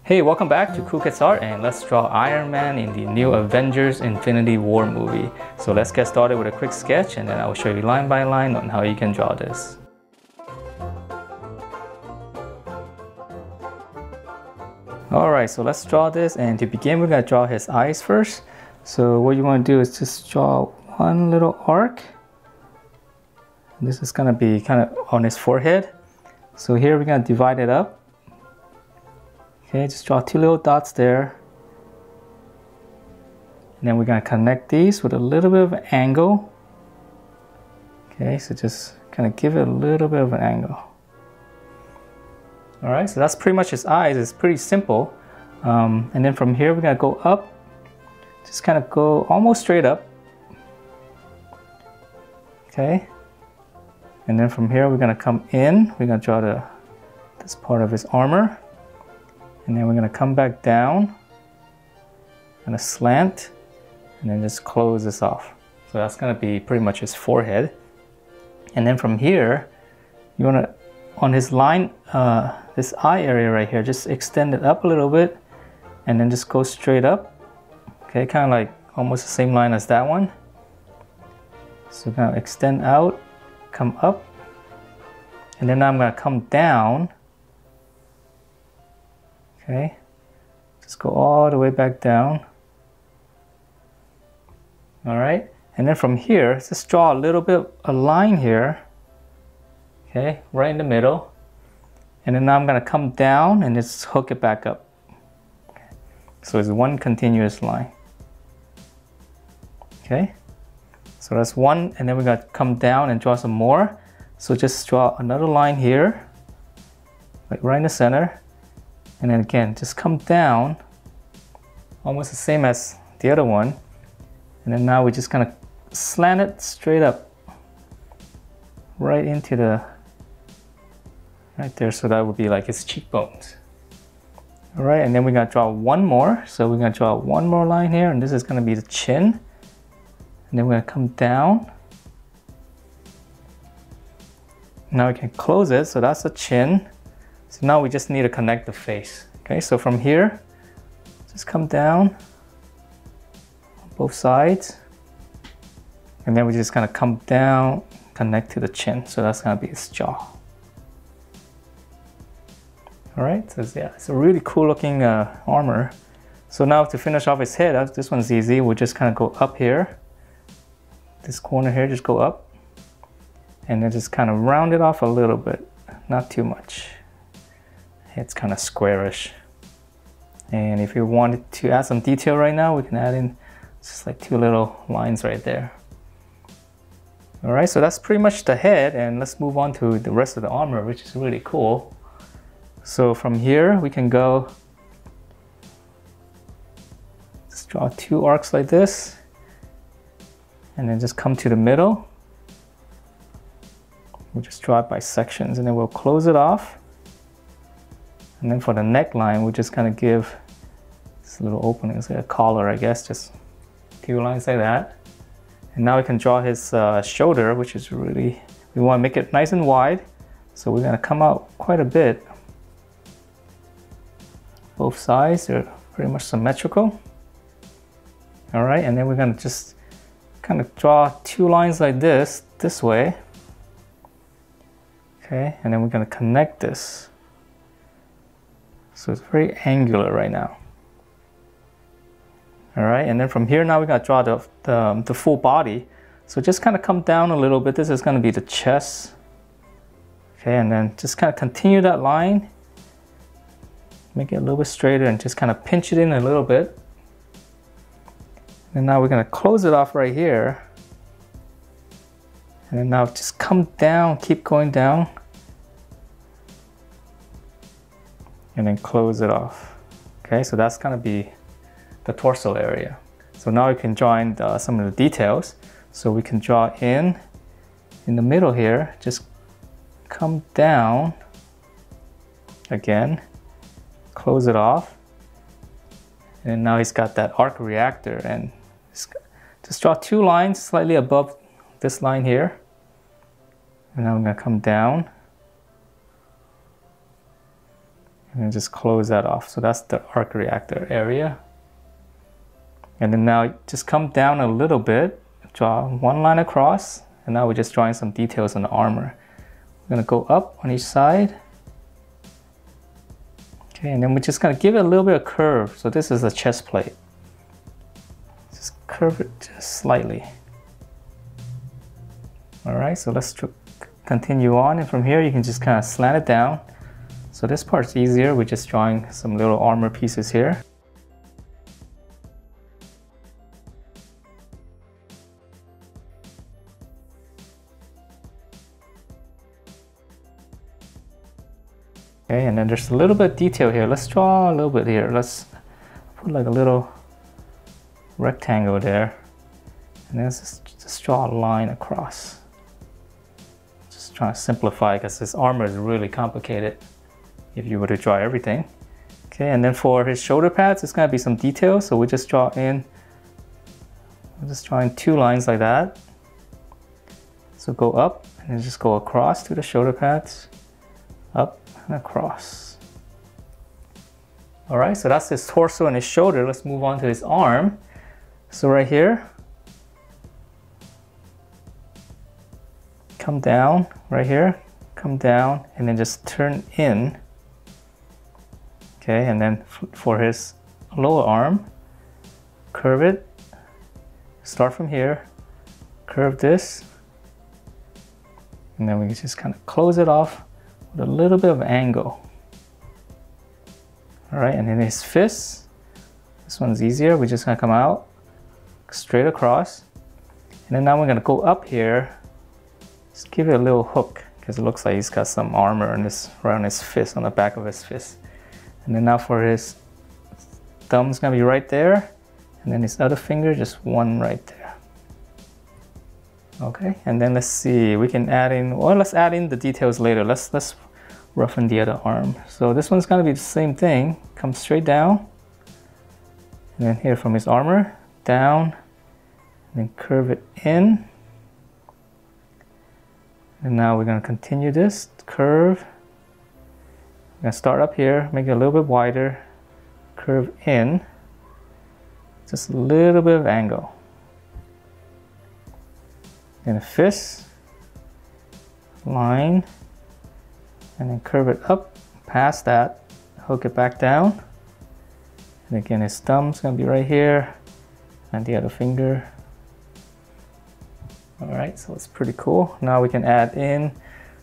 Hey, welcome back to Cool Kids Art, and let's draw Iron Man in the new Avengers Infinity War movie. So let's get started with a quick sketch, and then I will show you line by line on how you can draw this. Alright, so let's draw this, and to begin we're going to draw his eyes first. So what you want to do is just draw one little arc. This is going to be kind of on his forehead. So here we're going to divide it up. Okay, just draw two little dots there. And then we're going to connect these with a little bit of an angle. Okay, so just kind of give it a little bit of an angle. Alright, so that's pretty much his eyes. It's pretty simple. And then from here we're going to go up. Just kind of go almost straight up. Okay. And then from here we're going to come in. We're going to draw this part of his armor. And then we're going to come back down and a slant, and then just close this off. So that's going to be pretty much his forehead. And then from here, you want to, on his line, this eye area right here, just extend it up a little bit and then just go straight up. Okay, kind of like almost the same line as that one. So we're going to extend out, come up, and then now I'm going to come down. Okay, just go all the way back down. All right, and then from here, just draw a little bit, a line here. Okay, right in the middle. And then now I'm gonna come down and just hook it back up. Okay. So it's one continuous line. Okay, so that's one, and then we're gonna come down and draw some more. So just draw another line here, like right in the center. And then again, just come down, almost the same as the other one. And then now we're just gonna slant it straight up, right into right there. So that would be like his cheekbones. All right, and then we're gonna draw one more. So we're gonna draw one more line here, and this is gonna be the chin. And then we're gonna come down. Now we can close it, so that's the chin. So now we just need to connect the face. Okay, so from here, just come down on both sides. And then we're just gonna come down, connect to the chin. So that's gonna be his jaw. All right, so yeah, it's a really cool looking armor. So now to finish off his head, this one's easy. We'll just kind of go up here. This corner here, just go up. And then just kind of round it off a little bit, not too much. It's kind of squarish. And if you wanted to add some detail right now, we can add in just like two little lines right there. All right, so that's pretty much the head, and let's move on to the rest of the armor, which is really cool. So from here, we can go, just draw two arcs like this, and then just come to the middle. We'll just draw it by sections, and then we'll close it off. And then for the neckline, we're just gonna give this little opening, it's like a collar, I guess, just two lines like that. And now we can draw his shoulder, which is really, we want to make it nice and wide. So we're gonna come out quite a bit. Both sides are pretty much symmetrical. All right, and then we're gonna just kind of draw two lines like this way. Okay, and then we're gonna connect this. So it's very angular right now. All right, and then from here now we gotta draw the full body. So just kind of come down a little bit. This is gonna be the chest. Okay, and then just kind of continue that line. Make it a little bit straighter and just kind of pinch it in a little bit. And now we're gonna close it off right here. And then now just come down, keep going down. And then close it off. Okay, so that's gonna be the torso area. So now we can draw in some of the details. So we can draw in the middle here, just come down again, close it off. And now he's got that arc reactor, and just draw two lines slightly above this line here. And now I'm gonna come down. And then just close that off. So that's the arc reactor area. And then now just come down a little bit, draw one line across, and now we're just drawing some details on the armor. We're gonna go up on each side. Okay, and then we're just gonna give it a little bit of curve. So this is a chest plate. Just curve it just slightly. All right, so let's continue on, and from here you can just kind of slant it down. So this part's easier. We're just drawing some little armor pieces here. Okay, and then there's a little bit of detail here. Let's draw a little bit here. Let's put like a little rectangle there. And then let's just draw a line across. Just trying to simplify because this armor is really complicated if you were to draw everything. Okay, and then for his shoulder pads, it's gonna be some detail. So we just draw in, we're just drawing two lines like that. So go up and then just go across to the shoulder pads, up and across. All right, so that's his torso and his shoulder. Let's move on to his arm. So right here, come down, right here, come down, and then just turn in. Okay, and then for his lower arm, curve it, start from here, curve this, and then we can just kind of close it off with a little bit of angle. All right, and then his fist, this one's easier. We're just gonna come out straight across, and then now we're gonna go up here, just give it a little hook because it looks like he's got some armor on this, around his fist, on the back of his fist. And then now for his thumb's gonna be right there, and then his other finger, just one right there. Okay, and then let's see, we can add in, or let's add in the details later. Let's roughen the other arm. So this one's gonna be the same thing. Come straight down, and then here from his armor, down, and then curve it in. And now we're gonna continue this curve. We're gonna start up here, make it a little bit wider, curve in, just a little bit of angle. Then a fist, line, and then curve it up, past that, hook it back down. And again, his thumb's gonna be right here, and the other finger. All right, so it's pretty cool. Now we can add in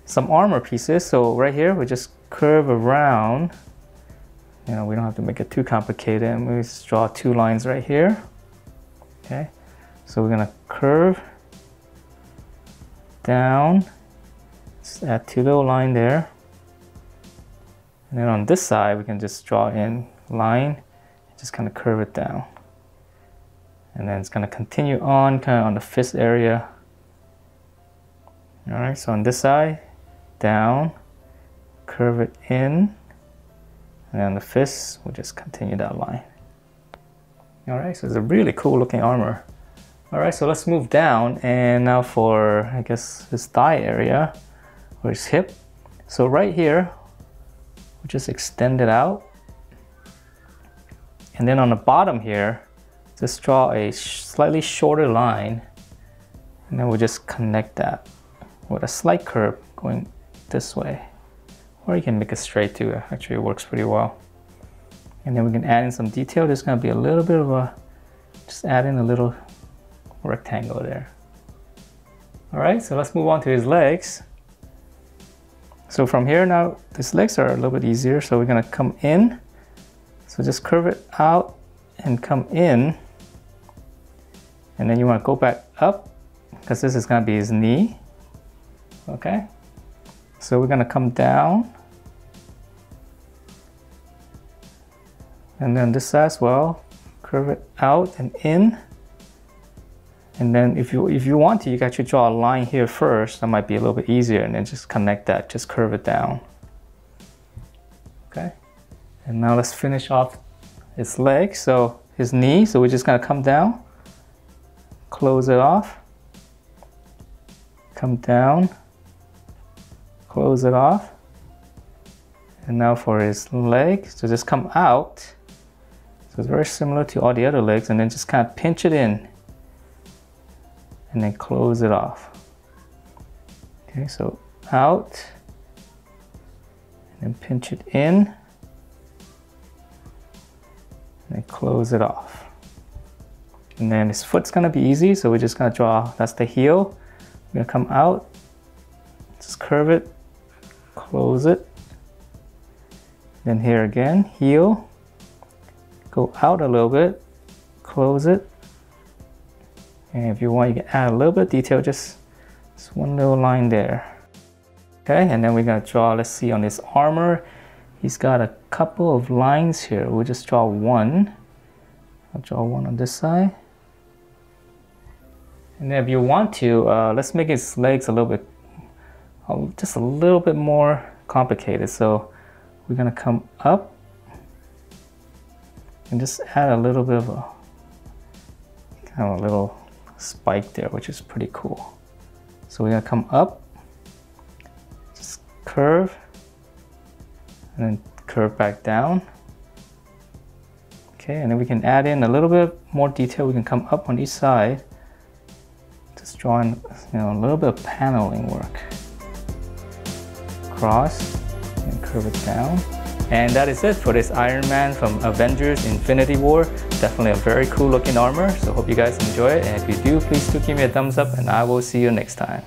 some armor pieces. So right here, we just curve around. You know, we don't have to make it too complicated. And we just draw two lines right here. Okay, so we're gonna curve down, just add two little line there. And then on this side, we can just draw in line, just kind of curve it down. And then it's gonna continue on kind of on the fist area. All right, so on this side, down, curve it in, and on the fist, we'll just continue that line. All right, so it's a really cool looking armor. All right, so let's move down, and now for, I guess, his thigh area, or his hip. So right here, we'll just extend it out. And then on the bottom here, just draw a slightly shorter line, and then we'll just connect that with a slight curve going this way. Or you can make it straight too, actually it works pretty well. And then we can add in some detail. There's gonna be a little bit of a, just add in a little rectangle there. All right, so let's move on to his legs. So from here now, his legs are a little bit easier. So we're gonna come in. So just curve it out and come in. And then you wanna go back up because this is gonna be his knee. Okay, so we're gonna come down. And then this side as well, curve it out and in. And then if you want to, you can actually draw a line here first. That might be a little bit easier, and then just connect that, just curve it down. Okay, and now let's finish off his leg. So his knee, so we're just gonna come down, close it off, come down, close it off, And now for his leg, so just come out. So it's very similar to all the other legs, and then just kind of pinch it in and then close it off. Okay, so out and then pinch it in and then close it off. And then his foot's gonna be easy, so we're just gonna draw, that's the heel. We're gonna come out, just curve it, close it. Then here again, heel, go out a little bit, close it. And if you want, you can add a little bit of detail, just one little line there. Okay, and then we're gonna draw, let's see, on his armor, he's got a couple of lines here. We'll just draw one. I'll draw one on this side. And then if you want to, let's make his legs a little bit, just a little bit more complicated. So we're gonna come up and just add a little bit of a kind of a little spike there, which is pretty cool. So we're gonna come up, just curve, and then curve back down. Okay, and then we can add in a little bit more detail. We can come up on each side, just drawing, a little bit of paneling work. Cross and curve it down. And that is it for this Iron Man from Avengers Infinity War. Definitely a very cool looking armor, so hope you guys enjoy it. And if you do, please do give me a thumbs up, and I will see you next time.